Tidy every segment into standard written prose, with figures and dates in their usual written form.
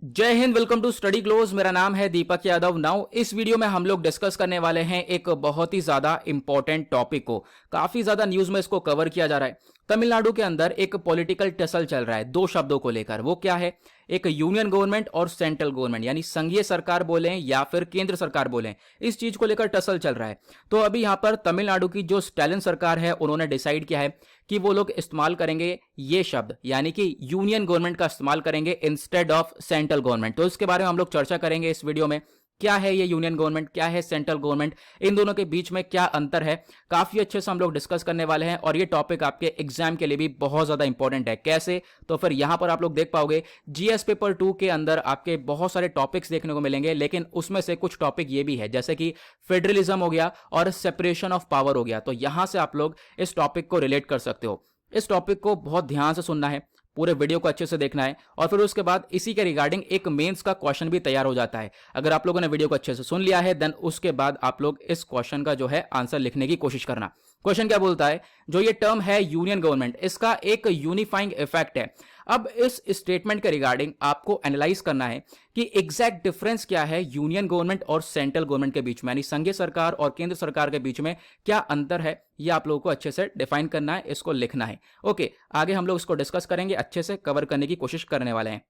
जय Hind. Welcome to study close. मेरा नाम है दीपक यादव। नाउ इस वीडियो में हम लोग डिस्कस करने वाले हैं एक बहुत ही ज्यादा इंपॉर्टेंट टॉपिक को। काफी ज्यादा न्यूज में इसको कवर किया जा रहा है। तमिलनाडु के अंदर एक पॉलिटिकल टसल चल रहा है दो शब्दों को लेकर। वो क्या है? एक यूनियन गवर्नमेंट और सेंट्रल गवर्नमेंट, यानी संघीय सरकार बोले या फिर केंद्र सरकार बोले, इस चीज को लेकर टसल चल रहा है। तो अभी यहां पर तमिलनाडु की जो स्टालिन सरकार है उन्होंने डिसाइड किया है कि वो लोग इस्तेमाल करेंगे ये शब्द, यानी कि यूनियन गवर्नमेंट का इस्तेमाल करेंगे इंस्टेड ऑफ सेंट्रल गवर्नमेंट। तो इसके बारे में हम लोग चर्चा करेंगे इस वीडियो में। क्या है ये यूनियन गवर्नमेंट, क्या है सेंट्रल गवर्नमेंट, इन दोनों के बीच में क्या अंतर है, काफी अच्छे से हम लोग डिस्कस करने वाले हैं। और ये टॉपिक आपके एग्जाम के लिए भी बहुत ज्यादा इंपॉर्टेंट है। कैसे? तो फिर यहां पर आप लोग देख पाओगे जीएस पेपर 2 के अंदर आपके बहुत सारे टॉपिक्स देखने को मिलेंगे, लेकिन उसमें से कुछ टॉपिक ये भी है जैसे कि फेडरलिज्म हो गया और सेपरेशन ऑफ पावर हो गया। तो यहां से आप लोग इस टॉपिक को रिलेट कर सकते हो। इस टॉपिक को बहुत ध्यान से सुनना है, पूरे वीडियो को अच्छे से देखना है, और फिर उसके बाद इसी के रिगार्डिंग एक मेंस का क्वेश्चन भी तैयार हो जाता है। अगर आप लोगों ने वीडियो को अच्छे से सुन लिया है देन उसके बाद आप लोग इस क्वेश्चन का जो है आंसर लिखने की कोशिश करना। क्वेश्चन क्या बोलता है? जो ये टर्म है यूनियन गवर्नमेंट, इसका एक यूनिफाइंग इफेक्ट है। अब इस स्टेटमेंट के रिगार्डिंग आपको एनालाइज करना है कि एग्जैक्ट डिफरेंस क्या है यूनियन गवर्नमेंट और सेंट्रल गवर्नमेंट के बीच में, यानी संघीय सरकार और केंद्र सरकार के बीच में क्या अंतर है, ये आप लोगों को अच्छे से डिफाइन करना है, इसको लिखना है। ओके, आगे हम लोग इसको डिस्कस करेंगे, अच्छे से कवर करने की कोशिश करने वाले हैं।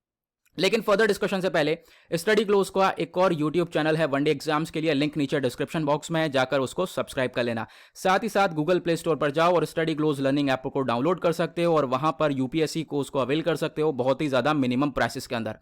लेकिन फर्दर डिस्कशन से पहले स्टडी क्लोज का एक और यूट्यूब चैनल है वनडे एग्जाम्स के लिए, लिंक नीचे डिस्क्रिप्शन बॉक्स में है, जाकर उसको सब्सक्राइब कर लेना। साथ ही साथ गूगल प्ले स्टोर पर जाओ और स्टडी क्लोज लर्निंग ऐप को डाउनलोड कर सकते हो और वहां पर यूपीएससी कोर्स को अवेल कर सकते हो बहुत ही ज्यादा मिनिमम प्राइसेस के अंदर।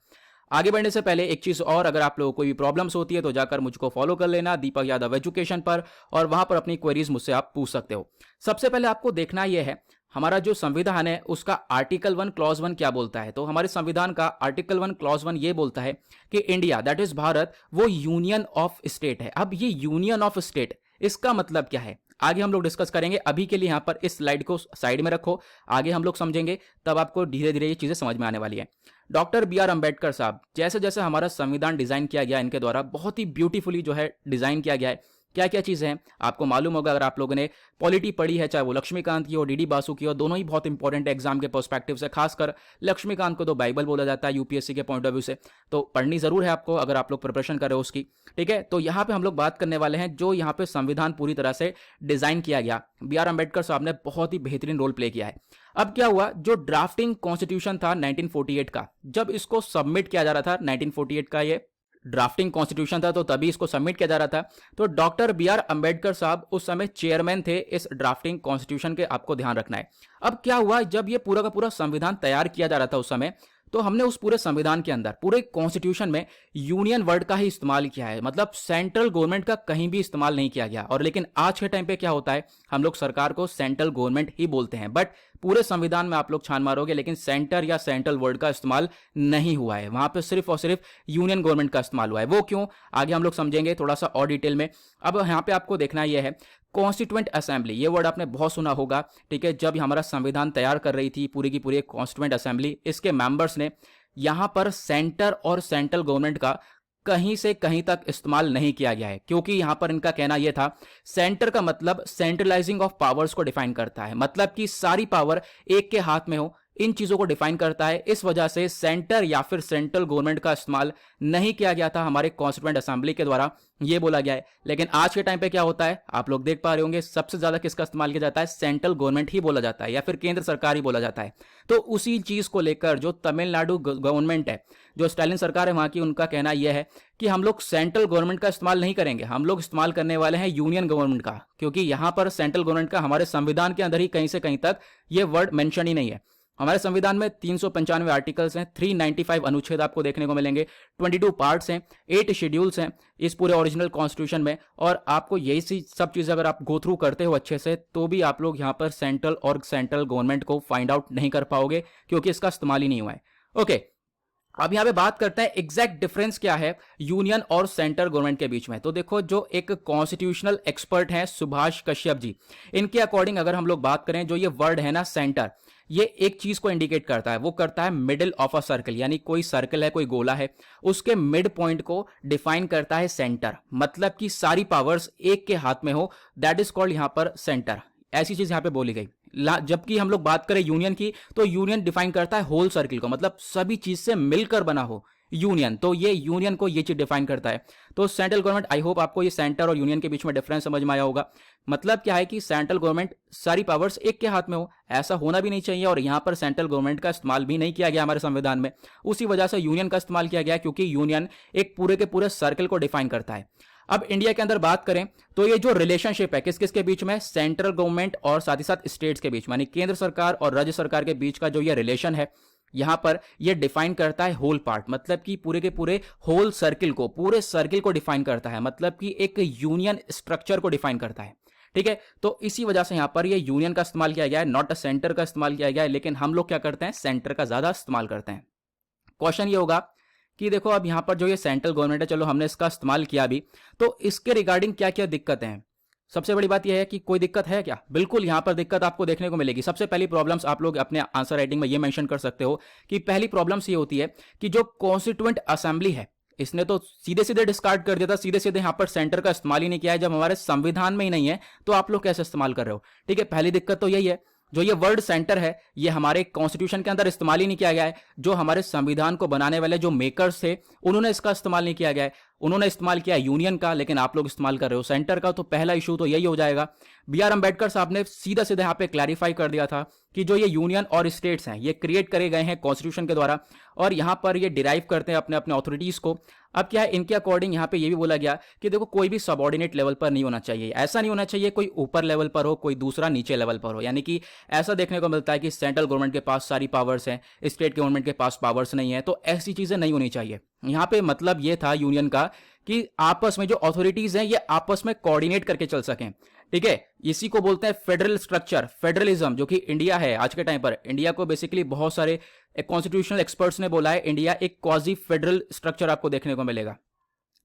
आगे बढ़ने से पहले एक चीज और, अगर आप लोगों को कोई भी प्रॉब्लम्स होती है तो जाकर मुझको फॉलो कर लेना दीपक यादव एजुकेशन पर, और वहां पर अपनी क्वेरीज मुझसे आप पूछ सकते हो। सबसे पहले आपको देखना यह है हमारा जो संविधान है उसका आर्टिकल 1 क्लॉज 1 क्या बोलता है। तो हमारे संविधान का आर्टिकल 1 क्लॉज 1 ये बोलता है कि इंडिया, दैट इज भारत, वो यूनियन ऑफ स्टेट है। अब ये यूनियन ऑफ स्टेट, इसका मतलब क्या है आगे हम लोग डिस्कस करेंगे। अभी के लिए यहां पर इस स्लाइड को साइड में रखो, आगे हम लोग समझेंगे, तब आपको धीरे धीरे ये चीजें समझ में आने वाली है। डॉक्टर बी आर अम्बेडकर साहब, जैसे जैसे हमारा संविधान डिजाइन किया गया इनके द्वारा, बहुत ही ब्यूटीफुली जो है डिजाइन किया गया है। क्या क्या चीजें हैं आपको मालूम होगा अगर आप लोगों ने पॉलिटी पढ़ी है, चाहे वो लक्ष्मीकांत की हो, डीडी बासु की हो, दोनों ही बहुत इंपॉर्टेंट एग्जाम के पर्सपेक्टिव से। खासकर लक्ष्मीकांत को तो बाइबल बोला जाता है यूपीएससी के पॉइंट ऑफ व्यू से, तो पढ़नी जरूर है आपको अगर आप लोग प्रिपरेशन कर रहे हो उसकी। ठीक है, तो यहाँ पे हम लोग बात करने वाले हैं जो यहाँ पे संविधान पूरी तरह से डिजाइन किया गया। बी आर अम्बेडकर साहब ने बहुत ही बेहतरीन रोल प्ले किया है। अब क्या हुआ, जो ड्राफ्टिंग कॉन्स्टिट्यूशन था 1948 का, जब इसको सबमिट किया जा रहा था, 1948 का ये ड्राफ्टिंग कॉन्स्टिट्यूशन था, तो तभी इसको सबमिट किया जा रहा था। तो डॉक्टर बी आर अम्बेडकर साहब उस समय चेयरमैन थे इस ड्राफ्टिंग कॉन्स्टिट्यूशन के, आपको ध्यान रखना है। अब क्या हुआ, जब ये पूरा का पूरा संविधान तैयार किया जा रहा था उस समय, तो हमने उस पूरे संविधान के अंदर, पूरे कॉन्स्टिट्यूशन में यूनियन वर्ड का ही इस्तेमाल किया है, मतलब सेंट्रल गवर्नमेंट का कहीं भी इस्तेमाल नहीं किया गया। और लेकिन आज के टाइम पे क्या होता है, हम लोग सरकार को सेंट्रल गवर्नमेंट ही बोलते हैं, बट पूरे संविधान में आप लोग छान मारोगे लेकिन सेंटर या सेंट्रल वर्ड का इस्तेमाल नहीं हुआ है। वहां पे सिर्फ और सिर्फ यूनियन गवर्नमेंट का इस्तेमाल हुआ है। वो क्यों, आगे हम लोग समझेंगे थोड़ा सा और डिटेल में। अब यहाँ पे आपको देखना यह है कॉन्स्टिट्यूएंट असेंबली, ये वर्ड आपने बहुत सुना होगा। ठीक है, जब हमारा संविधान तैयार कर रही थी पूरी की पूरी कॉन्स्टिट्यूएंट असेंबली, इसके मेंबर्स ने यहां पर सेंटर और सेंट्रल गवर्नमेंट का कहीं से कहीं तक इस्तेमाल नहीं किया गया है, क्योंकि यहां पर इनका कहना यह था सेंटर का मतलब सेंट्रलाइजिंग ऑफ पावर्स को डिफाइन करता है, मतलब कि सारी पावर एक के हाथ में हो, इन चीजों को डिफाइन करता है। इस वजह से सेंटर या फिर सेंट्रल गवर्नमेंट का इस्तेमाल नहीं किया गया था हमारे कॉन्स्टिट्यूएंट असेंबली के द्वारा, ये बोला गया है। लेकिन आज के टाइम पे क्या होता है, आप लोग देख पा रहे होंगे सबसे ज्यादा किसका इस्तेमाल किया जाता है, सेंट्रल गवर्नमेंट ही बोला जाता है या फिर केंद्र सरकार ही बोला जाता है। तो उसी चीज को लेकर जो तमिलनाडु गवर्नमेंट है, जो स्टालिन सरकार है वहां की, उनका कहना यह है कि हम लोग सेंट्रल गवर्नमेंट का इस्तेमाल नहीं करेंगे, हम लोग इस्तेमाल करने वाले हैं यूनियन गवर्नमेंट का, क्योंकि यहां पर सेंट्रल गवर्नमेंट का हमारे संविधान के अंदर ही कहीं से कहीं तक ये वर्ड मेंशन ही नहीं है। हमारे संविधान में 395 आर्टिकल्स हैं, 395 अनुच्छेद आपको देखने को मिलेंगे, 22 पार्ट्स हैं, 8 शेड्यूल्स हैं इस पूरे ओरिजिनल कॉन्स्टिट्यूशन में। और आपको यही सब चीजें अगर आप गो थ्रू करते हो अच्छे से, तो भी आप लोग यहाँ पर सेंट्रल और सेंट्रल गवर्नमेंट को फाइंड आउट नहीं कर पाओगे, क्योंकि इसका इस्तेमाल ही नहीं हुआ है। ओके, अब यहां पे बात करते हैं एग्जैक्ट डिफरेंस क्या है यूनियन और सेंट्रल गवर्नमेंट के बीच में। तो देखो, जो एक कॉन्स्टिट्यूशनल एक्सपर्ट हैं सुभाष कश्यप जी, इनके अकॉर्डिंग अगर हम लोग बात करें, जो ये वर्ड है ना सेंटर, ये एक चीज को इंडिकेट करता है, वो करता है मिडिल ऑफ अ सर्कल, यानी कोई सर्कल है, कोई गोला है, उसके मिड पॉइंट को डिफाइन करता है सेंटर, मतलब कि सारी पावर्स एक के हाथ में हो, दैट इज कॉल्ड यहां पर सेंटर। ऐसी चीज यहां पे बोली गई। जबकि हम लोग बात करें यूनियन की, तो यूनियन डिफाइन करता है होल सर्किल को, मतलब सभी चीज से मिलकर बना हो, यूनियन। तो ये यूनियन को ये चीज डिफाइन करता है। तो सेंट्रल गवर्नमेंट, आई होप आपको ये सेंटर और यूनियन के बीच में डिफरेंस समझ में आया होगा। मतलब क्या है कि सेंट्रल गवर्नमेंट सारी पावर्स एक के हाथ में हो, ऐसा होना भी नहीं चाहिए, और यहां पर सेंट्रल गवर्नमेंट का इस्तेमाल भी नहीं किया गया हमारे संविधान में। उसी वजह से यूनियन का इस्तेमाल किया गया, क्योंकि यूनियन एक पूरे के पूरे सर्कल को डिफाइन करता है। अब इंडिया के अंदर बात करें तो ये जो रिलेशनशिप है किस किस के बीच में, सेंट्रल गवर्नमेंट और साथ ही साथ स्टेट्स के बीच में, यानी केंद्र सरकार और राज्य सरकार के बीच का जो ये रिलेशन है, यहां पर ये डिफाइन करता है होल पार्ट, मतलब कि पूरे के पूरे होल सर्किल को, पूरे सर्किल को डिफाइन करता है, मतलब कि एक यूनियन स्ट्रक्चर को डिफाइन करता है। ठीक है, तो इसी वजह से यहां पर ये यूनियन का इस्तेमाल किया गया है, नॉट अ सेंटर का इस्तेमाल किया गया है। लेकिन हम लोग क्या करते हैं, सेंटर का ज्यादा इस्तेमाल करते हैं। क्वेश्चन ये होगा कि देखो अब यहां पर जो ये सेंट्रल गवर्नमेंट है, चलो हमने इसका इस्तेमाल किया भी, तो इसके रिगार्डिंग क्या क्या दिक्कतें हैं। सबसे बड़ी बात यह है कि कोई दिक्कत है क्या, बिल्कुल यहां पर दिक्कत आपको देखने को मिलेगी। सबसे पहली प्रॉब्लम्स आप लोग अपने आंसर राइटिंग में ये मेंशन कर सकते हो कि पहली प्रॉब्लम्स ये होती है कि जो कॉन्स्टिट्यूएंट असेंबली है, इसने तो सीधे सीधे डिस्कार्ड कर दिया था, सीधे सीधे यहां पर सेंटर का इस्तेमाल ही नहीं किया है। जब हमारे संविधान में ही नहीं है तो आप लोग कैसे इस्तेमाल कर रहे हो। ठीक है, पहली दिक्कत तो यही है, जो ये वर्ड सेंटर है ये हमारे कॉन्स्टिट्यूशन के अंदर इस्तेमाल ही नहीं किया गया है। जो हमारे संविधान को बनाने वाले जो मेकर्स थे, उन्होंने इसका इस्तेमाल नहीं किया गया है। उन्होंने इस्तेमाल किया यूनियन का, लेकिन आप लोग इस्तेमाल कर रहे हो सेंटर का। तो पहला इशू तो यही हो जाएगा। बी आर अम्बेडकर साहब ने सीधा सीधा यहां पे क्लैरिफाई कर दिया था कि जो ये यूनियन और स्टेट्स हैं, ये क्रिएट करे गए हैं कॉन्स्टिट्यूशन के द्वारा, और यहां पर ये डिराइव करते हैं अपने अपने अथॉरिटीज को। अब क्या है, इनके अकॉर्डिंग यहां पे ये भी बोला गया कि देखो कोई भी सबऑर्डिनेट लेवल पर नहीं होना चाहिए। ऐसा नहीं होना चाहिए कोई ऊपर लेवल पर हो, कोई दूसरा नीचे लेवल पर हो। यानी कि ऐसा देखने को मिलता है कि सेंट्रल गवर्नमेंट के पास सारी पावर्स हैं, स्टेट गवर्नमेंट के पास पावर्स नहीं है, तो ऐसी चीजें नहीं होनी चाहिए। यहां पे मतलब ये था यूनियन का कि आपस में जो अथॉरिटीज हैं ये आपस में कोऑर्डिनेट करके चल सकें। ठीक है, इसी को बोलते हैं फेडरल स्ट्रक्चर, फेडरलिज्म। जो कि इंडिया है आज के टाइम पर, इंडिया को बेसिकली बहुत सारे कॉन्स्टिट्यूशनल एक्सपर्ट्स ने बोला है इंडिया एक क्वाजी फेडरल स्ट्रक्चर आपको देखने को मिलेगा।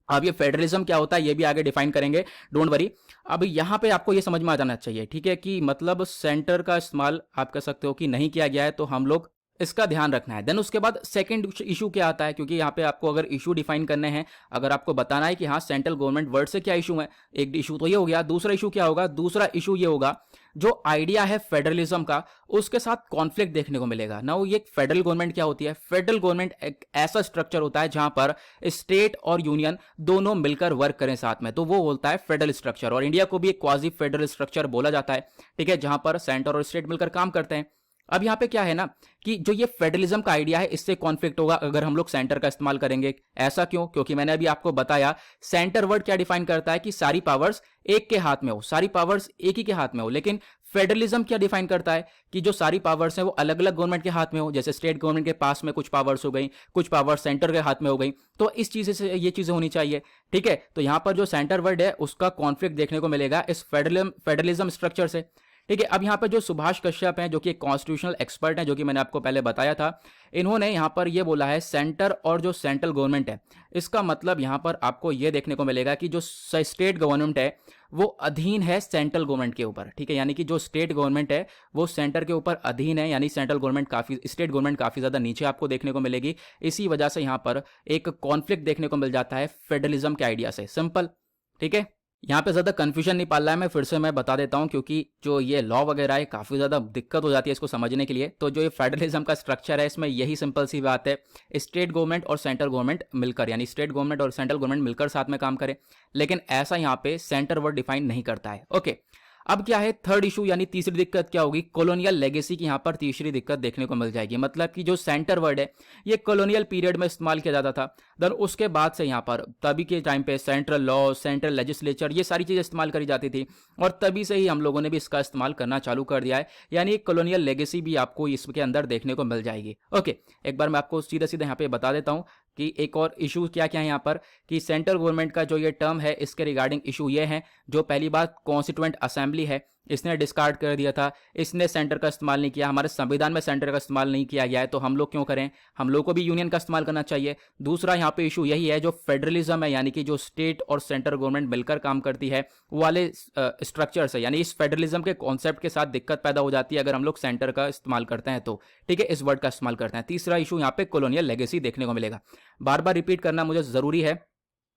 अब ये फेडरलिज्म क्या होता है ये भी आगे डिफाइन करेंगे, डोंट वरी। अब यहां पे आपको ये समझ में आ जाना चाहिए, ठीक है, कि मतलब सेंटर का इस्तेमाल आप कह सकते हो कि नहीं किया गया है, तो हम लोग इसका ध्यान रखना है। देन उसके बाद सेकंड इशू क्या आता है, क्योंकि यहाँ पे आपको अगर इशू डिफाइन करने हैं, अगर आपको बताना है कि हाँ सेंट्रल गवर्नमेंट वर्ड से क्या इशू है, एक इशू तो ये हो गया। दूसरा इशू क्या होगा, दूसरा इशू ये होगा जो आइडिया है फेडरलिज्म का, उसके साथ कॉन्फ्लिक्ट देखने को मिलेगा ना। ये फेडरल गवर्नमेंट क्या होती है, फेडरल गवर्नमेंट एक ऐसा स्ट्रक्चर होता है जहां पर स्टेट और यूनियन दोनों मिलकर वर्क करें साथ में, तो वो बोलता है फेडरल स्ट्रक्चर। और इंडिया को भी एक क्वाजी फेडरल स्ट्रक्चर बोला जाता है, ठीक है, जहां पर सेंटर और स्टेट मिलकर काम करते हैं। अब यहां पे क्या है ना कि जो ये फेडरलिज्म का आइडिया है इससे कॉन्फ्लिक्ट होगा अगर हम लोग सेंटर का इस्तेमाल करेंगे। ऐसा क्यों, क्योंकि मैंने अभी आपको बताया सेंटर वर्ड क्या डिफाइन करता है कि सारी पावर्स एक के हाथ में हो, सारी पावर्स एक ही के हाथ में हो। लेकिन फेडरलिज्म क्या डिफाइन करता है कि जो सारी पावर्स हैं वो अलग अलग गवर्नमेंट के हाथ में हो। जैसे स्टेट गवर्नमेंट के पास में कुछ पावर्स हो गई, कुछ पावर्स सेंटर के हाथ में हो गई, तो इस चीज से ये चीजें होनी चाहिए। ठीक है, तो यहां पर जो सेंटर वर्ड है उसका कॉन्फ्लिक्ट देखने को मिलेगा इस फेडरलिज्म स्ट्रक्चर से। ठीक है, अब यहाँ पर जो सुभाष कश्यप हैं जो कि एक कॉन्स्टिट्यूशनल एक्सपर्ट हैं, जो कि मैंने आपको पहले बताया था, इन्होंने यहाँ पर ये बोला है सेंटर और जो सेंट्रल गवर्नमेंट है, इसका मतलब यहाँ पर आपको ये देखने को मिलेगा कि जो स्टेट गवर्नमेंट है वो अधीन है सेंट्रल गवर्नमेंट के ऊपर। ठीक है, यानी कि जो स्टेट गवर्नमेंट है वो सेंटर के ऊपर अधीन है, यानी सेंट्रल गवर्नमेंट काफी, स्टेट गवर्नमेंट काफी ज्यादा नीचे आपको देखने को मिलेगी। इसी वजह से यहाँ पर एक कॉन्फ्लिक्ट देखने को मिल जाता है फेडरलिज्म के आइडिया से। सिंपल, ठीक है, यहाँ पे ज़्यादा कन्फ्यूजन नहीं पालना है, मैं फिर से मैं बता देता हूँ, क्योंकि जो ये लॉ वगैरह है काफ़ी ज़्यादा दिक्कत हो जाती है इसको समझने के लिए। तो जो ये फेडरलिज्म का स्ट्रक्चर है इसमें यही सिंपल सी बात है, स्टेट गवर्नमेंट और सेंट्रल गवर्नमेंट मिलकर, यानी स्टेट गवर्नमेंट और सेंट्रल गवर्नमेंट मिलकर साथ में काम करें। लेकिन ऐसा यहाँ पे सेंटर वर्ड डिफाइन नहीं करता है। ओके, अब क्या है थर्ड इशू, यानी तीसरी दिक्कत क्या होगी, कॉलोनियल लेगेसी की यहाँ पर तीसरी दिक्कत देखने को मिल जाएगी। मतलब कि जो सेंटर वर्ड है ये कॉलोनियल पीरियड में इस्तेमाल किया जाता था, देन उसके बाद से यहाँ पर तभी के टाइम पे सेंट्रल लॉ, सेंट्रल लेजिस्लेचर, ये सारी चीजें इस्तेमाल करी जाती थी, और तभी से ही हम लोगों ने भी इसका इस्तेमाल करना चालू कर दिया है। यानी एक कॉलोनियल लेगेसी भी आपको इसके अंदर देखने को मिल जाएगी। ओके, एक बार मैं आपको सीधा सीधा यहाँ पे बता देता हूँ कि एक और इशू क्या क्या है यहाँ पर, कि सेंट्रल गवर्नमेंट का जो ये टर्म है इसके रिगार्डिंग इशू ये है, जो पहली बात कॉन्स्टिट्यूएंट असेंबली है इसने डिस्कार्ड कर दिया था, इसने सेंटर का इस्तेमाल नहीं किया, हमारे संविधान में सेंटर का इस्तेमाल नहीं किया गया है, तो हम लोग क्यों करें, हम लोग को भी यूनियन का इस्तेमाल करना चाहिए। दूसरा यहाँ पे इशू यही है जो फेडरलिज्म है, यानी कि जो स्टेट और सेंटर गवर्नमेंट मिलकर काम करती है वो वाले स्ट्रक्चर से, यानी इस फेडरलिज्म के कॉन्सेप्ट के साथ दिक्कत पैदा हो जाती है अगर हम लोग सेंटर का इस्तेमाल करते हैं तो। ठीक है, इस वर्ड का इस्तेमाल करते हैं। तीसरा इशू यहाँ पे कॉलोनियल लेगेसी देखने को मिलेगा। बार बार रिपीट करना मुझे जरूरी है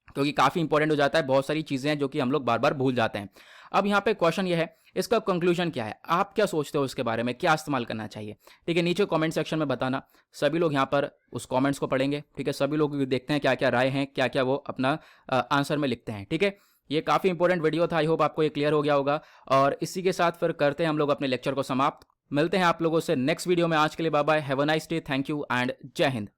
क्योंकि काफी इंपॉर्टेंट हो जाता है, बहुत सारी चीजें हैं जो कि हम लोग बार बार भूल जाते हैं। अब यहाँ पे क्वेश्चन ये है इसका कंक्लूजन क्या है, आप क्या सोचते हो इसके बारे में, क्या इस्तेमाल करना चाहिए? ठीक है, नीचे कमेंट सेक्शन में बताना। सभी लोग यहाँ पर उस कमेंट्स को पढ़ेंगे। ठीक है, सभी लोग देखते हैं क्या क्या राय हैं, क्या क्या वो अपना आंसर में लिखते हैं। ठीक है, ये काफ़ी इंपॉर्टेंट वीडियो था। आई होप आपको ये क्लियर हो गया होगा। और इसी के साथ फिर करते हैं हम लोग अपने लेक्चर को समाप्त। मिलते हैं आप लोगों से नेक्स्ट वीडियो में। आज के लिए bye bye, have a nice day, thank you and जय हिंद।